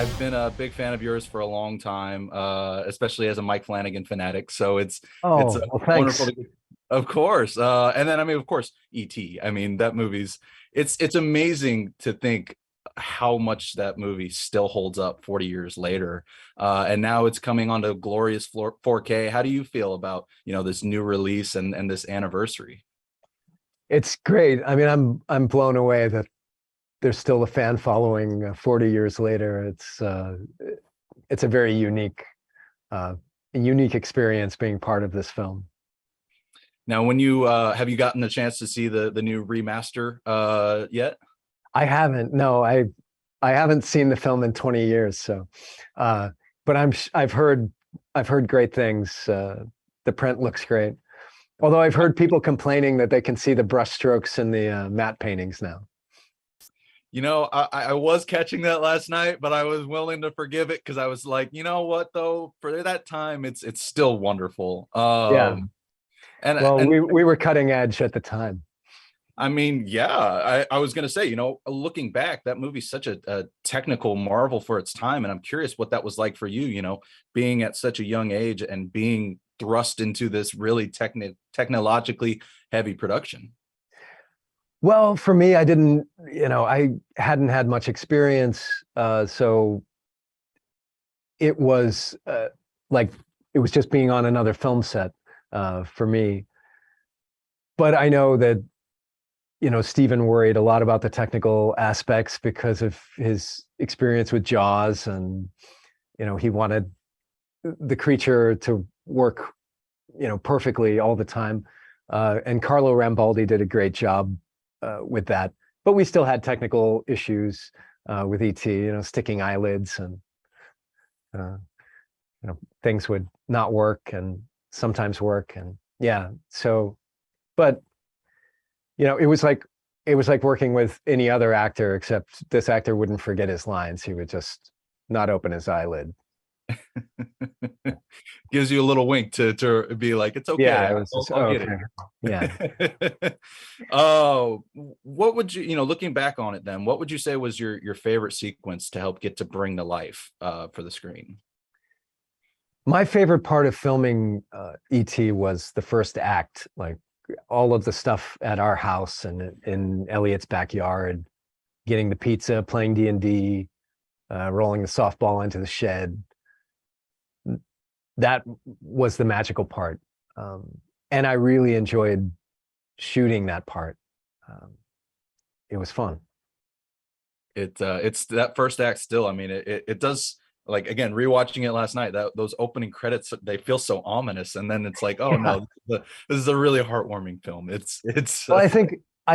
I've been a big fan of yours for a long time, especially as a Mike Flanagan fanatic. So it's Oh, well, wonderful thanks. to of course. And then I mean, of course, E.T. I mean, that movie's it's amazing to think how much that movie still holds up 40 years later. And now it's coming onto glorious 4K. How do you feel about, this new release and this anniversary? It's great. I mean, I'm blown away that there's still a fan following 40 years later. It's a very unique experience being part of this film. Now, when you have you gotten the chance to see the new remaster yet? I haven't, no, I haven't seen the film in 20 years, so but I've heard great things. The print looks great. Although I've heard people complaining that they can see the brush strokes in the matte paintings now. I was catching that last night, but I was willing to forgive it because I was like, you know what, though, for that time, it's still wonderful. Yeah. And Well, and we were cutting edge at the time. I mean, yeah, I was gonna say, looking back, that movie's such a technical marvel for its time, and I'm curious what that was like for you, being at such a young age and being thrust into this really technologically heavy production. Well, for me, I hadn't had much experience, so it was like it was just being on another film set for me. But I know that Stephen worried a lot about the technical aspects because of his experience with Jaws, and he wanted the creature to work perfectly all the time. And Carlo Rambaldi did a great job with that. But we still had technical issues with ET, sticking eyelids, and uh, things would not work and sometimes work, and yeah. So, but it was like working with any other actor, except this actor wouldn't forget his lines. He would just not open his eyelid. Gives you a little wink to be like, it's okay, Yeah, it was just, I'll oh, get okay. Yeah. it. Oh, what would looking back on it then, what would you say was your favorite sequence to help get to bring to life for the screen? My favorite part of filming ET was the first act, like all of the stuff at our house and in Elliot's backyard, getting the pizza, playing D&D, rolling the softball into the shed. That was the magical part. And I really enjoyed shooting that part. Um, it was fun. It's that first act still. I mean, it does, like, again, rewatching it last night, that those opening credits, they feel so ominous, and then it's like, oh Yeah. no, this is a really heartwarming film. It's Well, I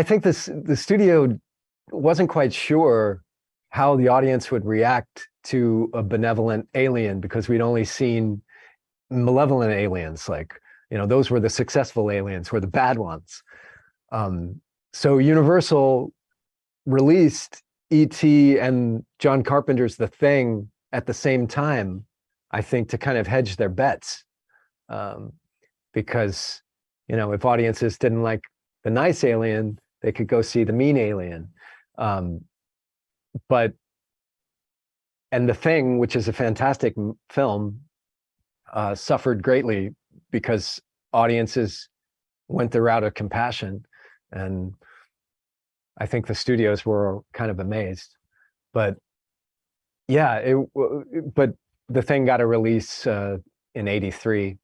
think the studio wasn't quite sure how the audience would react to a benevolent alien, because we'd only seen malevolent aliens. Like, those were the successful aliens, were the bad ones. So Universal released E.T. and John Carpenter's The Thing at the same time, I think, to kind of hedge their bets. Um, because, if audiences didn't like the nice alien, they could go see the mean alien. Um, but, and The Thing, which is a fantastic film, suffered greatly because audiences went the route of compassion. And I think the studios were kind of amazed. But yeah, but The Thing got a release in '83,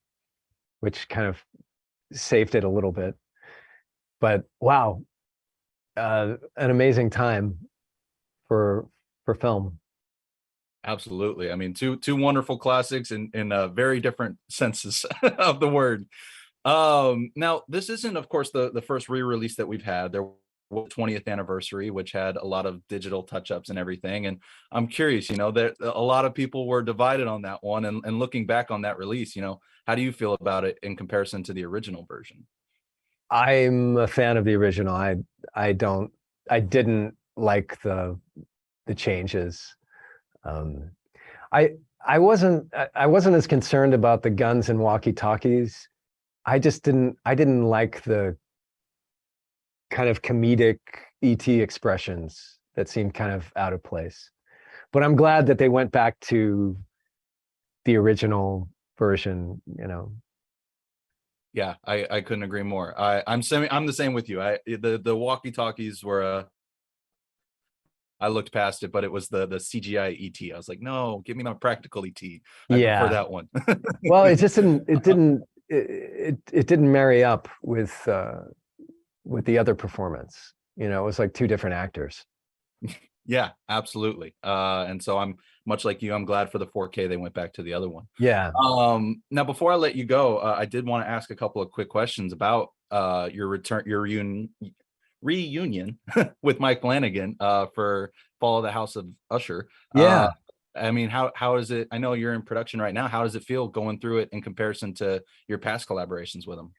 which kind of saved it a little bit. But wow, an amazing time for film. absolutely. I mean, two wonderful classics in very different senses of the word. Now, this isn't, of course, the first re-release that we've had. There was 20th anniversary, which had a lot of digital touch-ups and everything. And I'm curious, that a lot of people were divided on that one. And looking back on that release, how do you feel about it in comparison to the original version? I'm a fan of the original. I didn't like the changes. Um, I I wasn't as concerned about the guns and walkie-talkies. I didn't like the kind of comedic ET expressions that seemed kind of out of place. But I'm glad that they went back to the original version, you know. Yeah, I couldn't agree more. I'm the same with you. The walkie talkies were I looked past it, but it was the CGI ET. I was like, no, give me my practical ET. I prefer Yeah. that one. Well, it just it didn't marry up with the other performance. You know, it was like two different actors. Yeah, absolutely. And so I'm much like you. I'm glad for the 4K they went back to the other one. Yeah. Now before I let you go, I did want to ask a couple of quick questions about your reunion with Mike Flanagan for Fall of the House of Usher. Yeah. I mean, how is it? I know you're in production right now. How does it feel going through it in comparison to your past collaborations with him?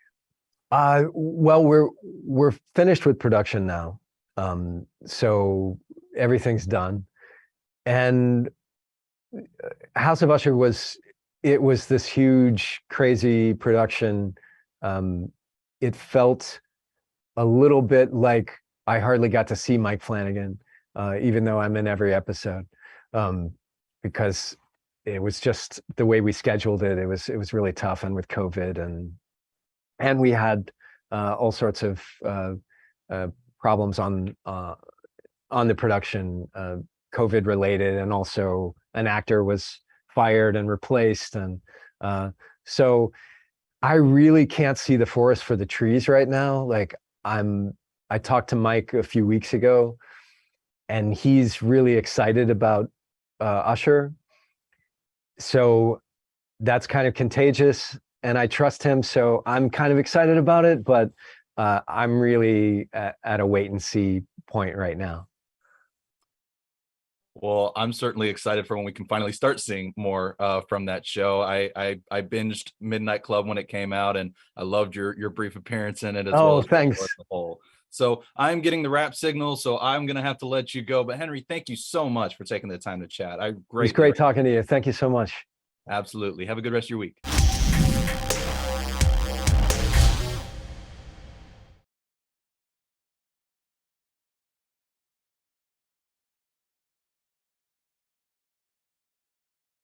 Well, we're finished with production now. So everything's done. And House of Usher was it was this huge, crazy production. It felt a little bit like I hardly got to see Mike Flanagan, even though I'm in every episode, because it was just the way we scheduled it. It was really tough, and with COVID, and we had all sorts of problems on the production, COVID related, and also an actor was fired and replaced, and so I really can't see the forest for the trees right now. Like I talked to Mike a few weeks ago, and he's really excited about Usher. So that's kind of contagious, and I trust him. So I'm kind of excited about it, but I'm really at a wait and see point right now. Well, I'm certainly excited for when we can finally start seeing more from that show. I binged Midnight Club when it came out, and I loved your brief appearance in it as well Oh, as the show as thanks. a whole. So I'm getting the wrap signal, so I'm gonna have to let you go. But Henry, thank you so much for taking the time to chat. I It was greatly great talking to you. Thank you so much. absolutely have a good rest of your week.